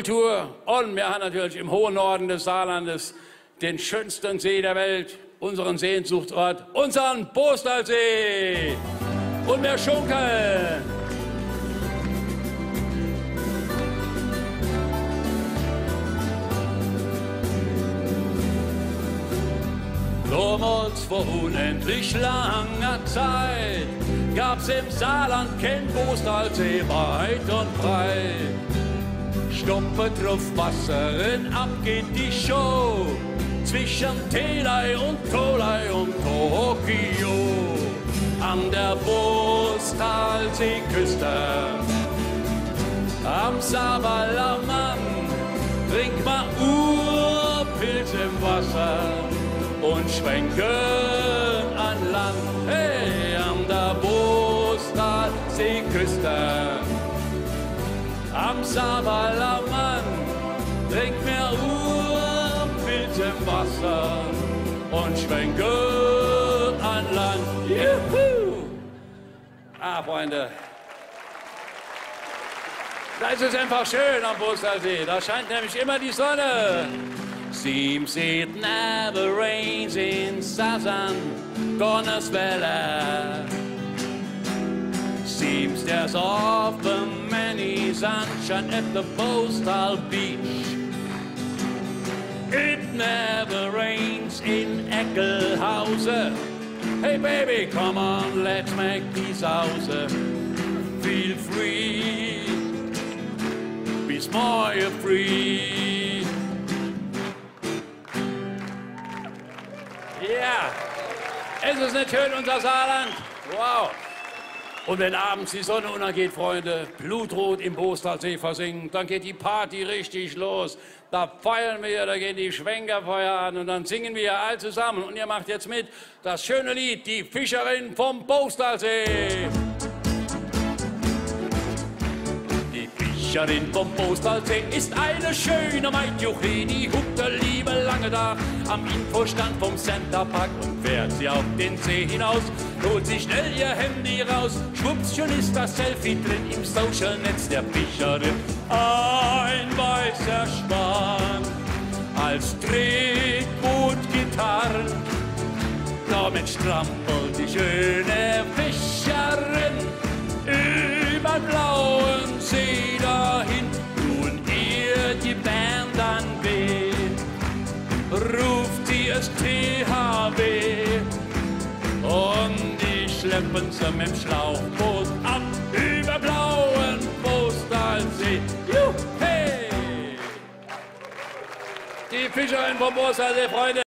Kultur. Und wir haben natürlich im hohen Norden des Saarlandes den schönsten See der Welt, unseren Sehnsuchtsort, unseren Bostalsee. Und wir schunkeln. Damals vor unendlich langer Zeit gab's im Saarland kein Bostalsee weit und breit. Stoppe drauf Wasserin, ab geht die Show zwischen Telei und Tolai und Tokio. An der Bostalseeküste, am Saarwallermann, trink mal Urpilz im Wasser und schwenken an Land. Hey, an der Bostalseeküste, am Saarwallermann, trink mir Urpilz im Wasser und schwenken an Land. Juhu! Ah, Freunde, da ist es einfach schön am Bostalsee. Da scheint nämlich immer die Sonne. Seems it never rains in southern Gonnerswelle. Seems there's often many sunshine at the Bostal Beach. It never rains in Eckelhause. Hey baby, come on, let's make peace house. Feel free, be smile free. Ja, es ist nicht schön, unser Saarland. Wow. Und wenn abends die Sonne untergeht, Freunde, blutrot im Bostalsee versinken, dann geht die Party richtig los. Da feiern wir, da gehen die Schwenkerfeuer an und dann singen wir all zusammen. Und ihr macht jetzt mit das schöne Lied, die Fischerin vom Bostalsee. Die Fischerin vom Bostalsee ist eine schöne Maid, Juche, die huckte liebe lange da am Infostand vom Centerpark und fährt sie auf den See hinaus, holt sich schnell ihr Handy raus, schwupps, schon ist das Selfie drin im Social-Netz der Fischerin. Ein weißer Schwan als Tretboot-Gitarren, damit strampelt die schöne Fischerin über blauen See dahin, nun ihr die Band anweht, ruft sie es THW und die schleppen sie mit dem Schlauchboot ab über blauen Bostalsee. Juhu! Die Fischerin vom Bostalsee, Freunde.